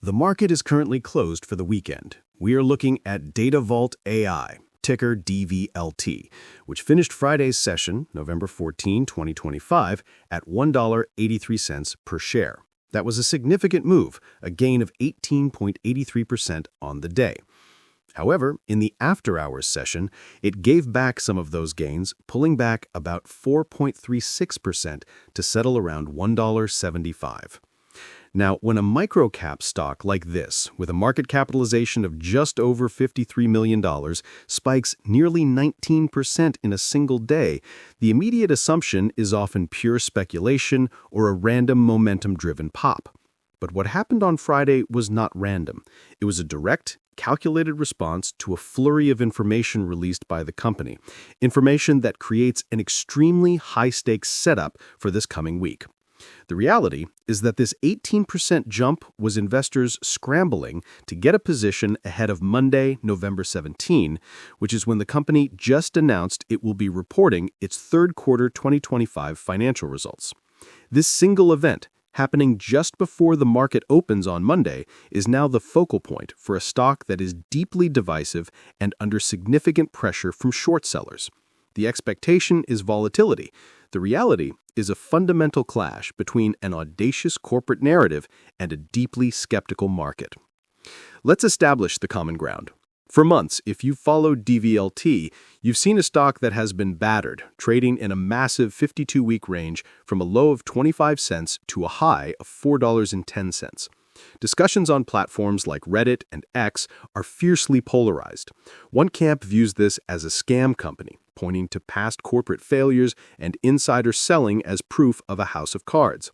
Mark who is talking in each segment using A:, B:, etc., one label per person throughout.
A: The market is currently closed for the weekend. We are looking at Datavault AI, ticker DVLT, which finished Friday's session, November 14, 2025, at $1.83 per share. That was a significant move, a gain of 18.83% on the day. However, in the after-hours session, it gave back some of those gains, pulling back about 4.36% to settle around $1.75. Now, when a microcap stock like this, with a market capitalization of just over $53 million, spikes nearly 19% in a single day, the immediate assumption is often pure speculation or a random momentum-driven pop. But what happened on Friday was not random. It was a direct, calculated response to a flurry of information released by the company, information that creates an extremely high-stakes setup for this coming week. The reality is that this 18% jump was investors scrambling to get a position ahead of Monday, November 17, which is when the company just announced it will be reporting its third quarter 2025 financial results. This single event, happening just before the market opens on Monday, is now the focal point for a stock that is deeply divisive and under significant pressure from short sellers. The expectation is volatility. The reality is a fundamental clash between an audacious corporate narrative and a deeply skeptical market. Let's establish the common ground. For months, if you've followed DVLT, you've seen a stock that has been battered, trading in a massive 52-week range from a low of 25 cents to a high of $4.10. Discussions on platforms like Reddit and X are fiercely polarized. One camp views this as a scam company, pointing to past corporate failures and insider selling as proof of a house of cards.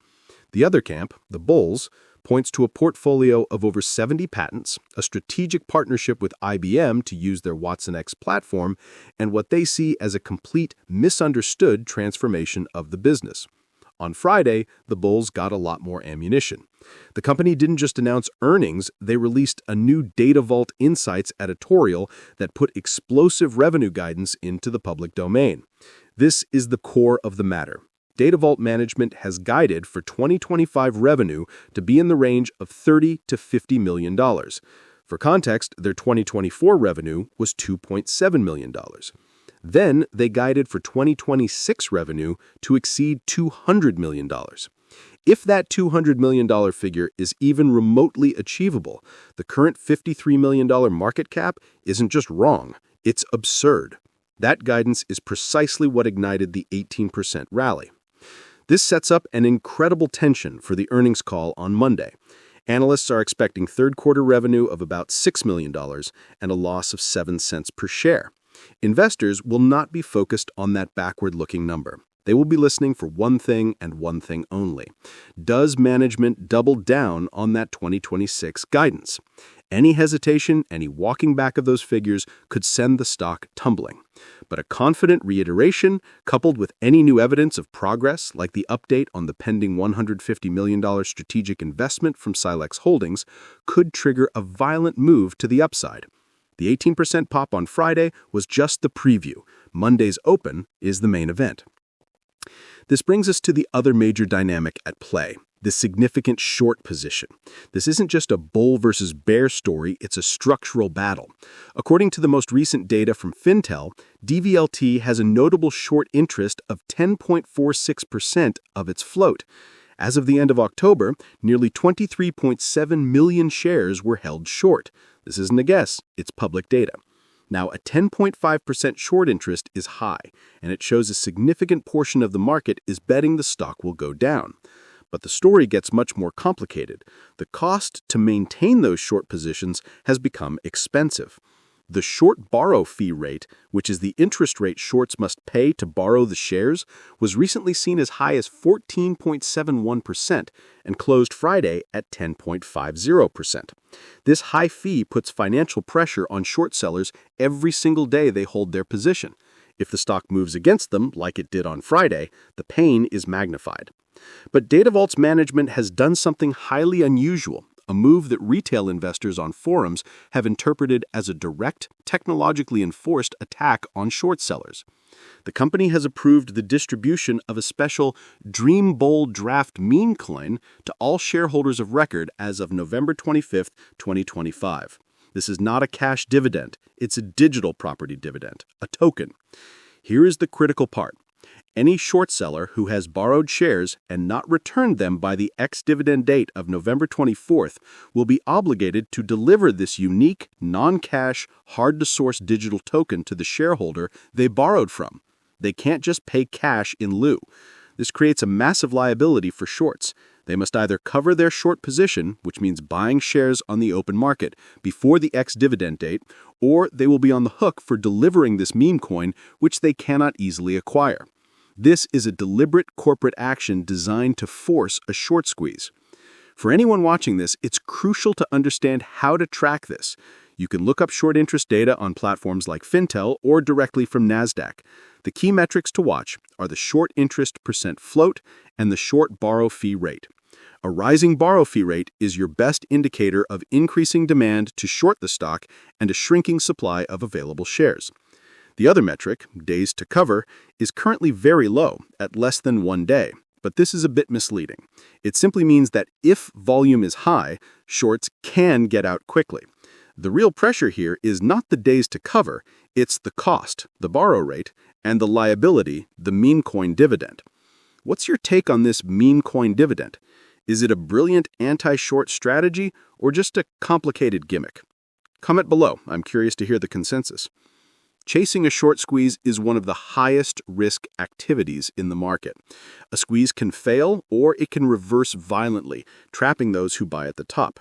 A: The other camp, the bulls, points to a portfolio of over 70 patents, a strategic partnership with IBM to use their Watson X platform, and what they see as a complete misunderstood transformation of the business. On Friday, the bulls got a lot more ammunition. The company didn't just announce earnings, they released a new Datavault Insights editorial that put explosive revenue guidance into the public domain. This is the core of the matter. Datavault management has guided for 2025 revenue to be in the range of $30 to $50 million. For context, their 2024 revenue was $2.7 million. Then they guided for 2026 revenue to exceed $200 million. If that $200 million figure is even remotely achievable, the current $53 million market cap isn't just wrong, it's absurd. That guidance is precisely what ignited the 18% rally. This sets up an incredible tension for the earnings call on Monday. Analysts are expecting third quarter revenue of about $6 million and a loss of 7 cents per share. Investors will not be focused on that backward-looking number. They will be listening for one thing and one thing only. Does management double down on that 2026 guidance? Any hesitation, any walking back of those figures could send the stock tumbling. But a confident reiteration, coupled with any new evidence of progress, like the update on the pending $150 million strategic investment from Silex Holdings, could trigger a violent move to the upside. The 18% pop on Friday was just the preview. Monday's open is the main event. This brings us to the other major dynamic at play, the significant short position. This isn't just a bull versus bear story, it's a structural battle. According to the most recent data from Fintel, DVLT has a notable short interest of 10.46% of its float. As of the end of October, nearly 23.7 million shares were held short. This isn't a guess, it's public data. Now, a 10.5% short interest is high, and it shows a significant portion of the market is betting the stock will go down. But the story gets much more complicated. The cost to maintain those short positions has become expensive. The short borrow fee rate, which is the interest rate shorts must pay to borrow the shares, was recently seen as high as 14.71% and closed Friday at 10.50%. This high fee puts financial pressure on short sellers every single day they hold their position. If the stock moves against them, like it did on Friday, the pain is magnified. But Datavault's management has done something highly unusual, a move that retail investors on forums have interpreted as a direct, technologically enforced attack on short sellers. The company has approved the distribution of a special Dream Bowl Draft meme coin to all shareholders of record as of November 25, 2025. This is not a cash dividend, it's a digital property dividend, a token. Here is the critical part. Any short seller who has borrowed shares and not returned them by the ex-dividend date of November 24th will be obligated to deliver this unique, non-cash, hard-to-source digital token to the shareholder they borrowed from. They can't just pay cash in lieu. This creates a massive liability for shorts. They must either cover their short position, which means buying shares on the open market before the ex-dividend date, or they will be on the hook for delivering this meme coin, which they cannot easily acquire. This is a deliberate corporate action designed to force a short squeeze. For anyone watching this, it's crucial to understand how to track this. You can look up short interest data on platforms like Fintel or directly from NASDAQ. The key metrics to watch are the short interest % float and the short borrow fee rate. A rising borrow fee rate is your best indicator of increasing demand to short the stock and a shrinking supply of available shares. The other metric, days to cover, is currently very low, at less than 1 day, but this is a bit misleading. It simply means that if volume is high, shorts can get out quickly. The real pressure here is not the days to cover, it's the cost, the borrow rate, and the liability, the meme coin dividend. What's your take on this meme coin dividend? Is it a brilliant anti-short strategy or just a complicated gimmick? Comment below, I'm curious to hear the consensus. Chasing a short squeeze is one of the highest risk activities in the market. A squeeze can fail or it can reverse violently, trapping those who buy at the top.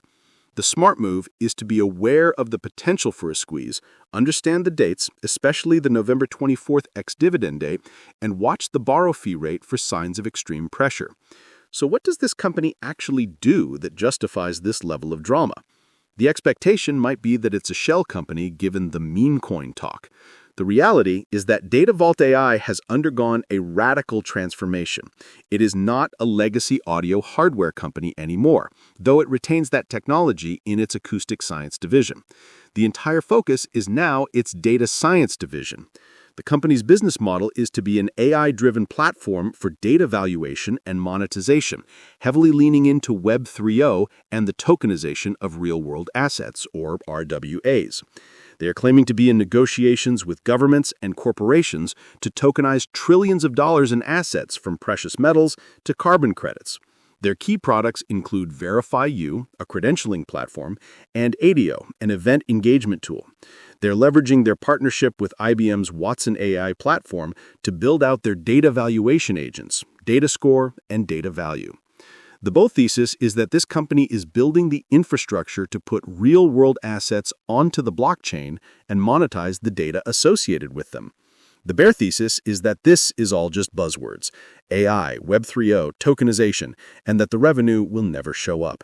A: The smart move is to be aware of the potential for a squeeze, understand the dates, especially the November 24th ex-dividend date, and watch the borrow fee rate for signs of extreme pressure. So what does this company actually do that justifies this level of drama? The expectation might be that it's a shell company given the meme coin talk. The reality is that Datavault AI has undergone a radical transformation. It is not a legacy audio hardware company anymore, though it retains that technology in its acoustic science division. The entire focus is now its data science division. The company's business model is to be an AI-driven platform for data valuation and monetization, heavily leaning into Web 3.0 and the tokenization of real-world assets, or RWAs. They are claiming to be in negotiations with governments and corporations to tokenize trillions of dollars in assets from precious metals to carbon credits. Their key products include VerifyU, a credentialing platform, and ADIO, an event engagement tool. They're leveraging their partnership with IBM's Watson AI platform to build out their data valuation agents, DataScore and DataValue. The bull thesis is that this company is building the infrastructure to put real-world assets onto the blockchain and monetize the data associated with them. The bear thesis is that this is all just buzzwords, AI, Web 3.0, tokenization, and that the revenue will never show up.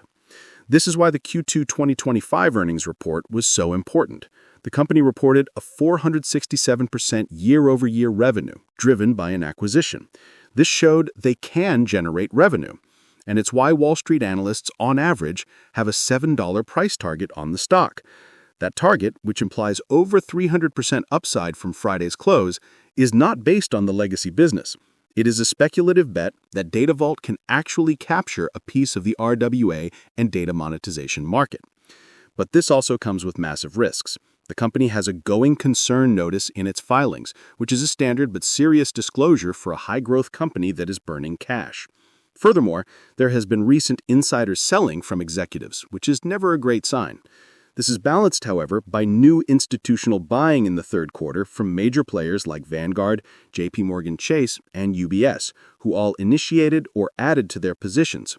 A: This is why the Q2 2025 earnings report was so important. The company reported a 467% year-over-year revenue, driven by an acquisition. This showed they can generate revenue. And it's why Wall Street analysts, on average, have a $7 price target on the stock. That target, which implies over 300% upside from Friday's close, is not based on the legacy business. It is a speculative bet that Datavault can actually capture a piece of the RWA and data monetization market. But this also comes with massive risks. The company has a going concern notice in its filings, which is a standard but serious disclosure for a high-growth company that is burning cash. Furthermore, there has been recent insider selling from executives, which is never a great sign. This is balanced, however, by new institutional buying in the third quarter from major players like Vanguard, JPMorgan Chase, and UBS, who all initiated or added to their positions.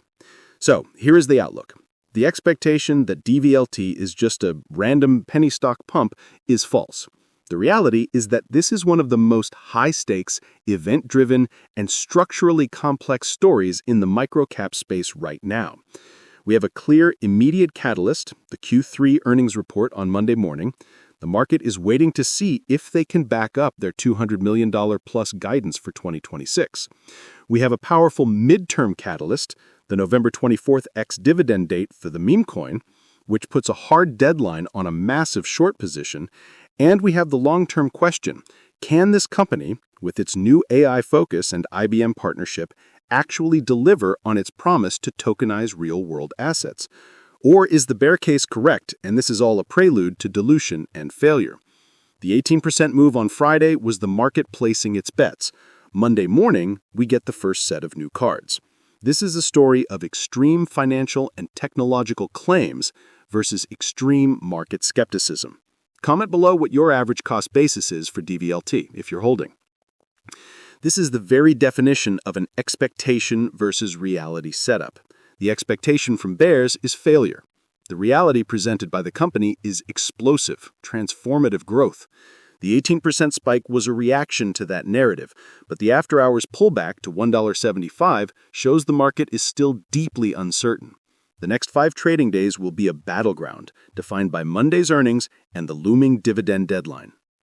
A: So, here is the outlook. The expectation that DVLT is just a random penny stock pump is false. The reality is that this is one of the most high-stakes, event-driven, and structurally complex stories in the microcap space right now. We have a clear, immediate catalyst, the Q3 earnings report on Monday morning. The market is waiting to see if they can back up their $200 million plus guidance for 2026. We have a powerful midterm catalyst, the November 24th ex-dividend date for the meme coin, which puts a hard deadline on a massive short position. And we have the long-term question, can this company, with its new AI focus and IBM partnership, actually deliver on its promise to tokenize real-world assets? Or is the bear case correct, and this is all a prelude to dilution and failure? The 18% move on Friday was the market placing its bets. Monday morning, we get the first set of new cards. This is a story of extreme financial and technological claims versus extreme market skepticism. Comment below what your average cost basis is for DVLT if you're holding. This is the very definition of an expectation versus reality setup. The expectation from bears is failure. The reality presented by the company is explosive, transformative growth. The 18% spike was a reaction to that narrative, but the after-hours pullback to $1.75 shows the market is still deeply uncertain. The next 5 trading days will be a battleground, defined by Monday's earnings and the looming dividend deadline.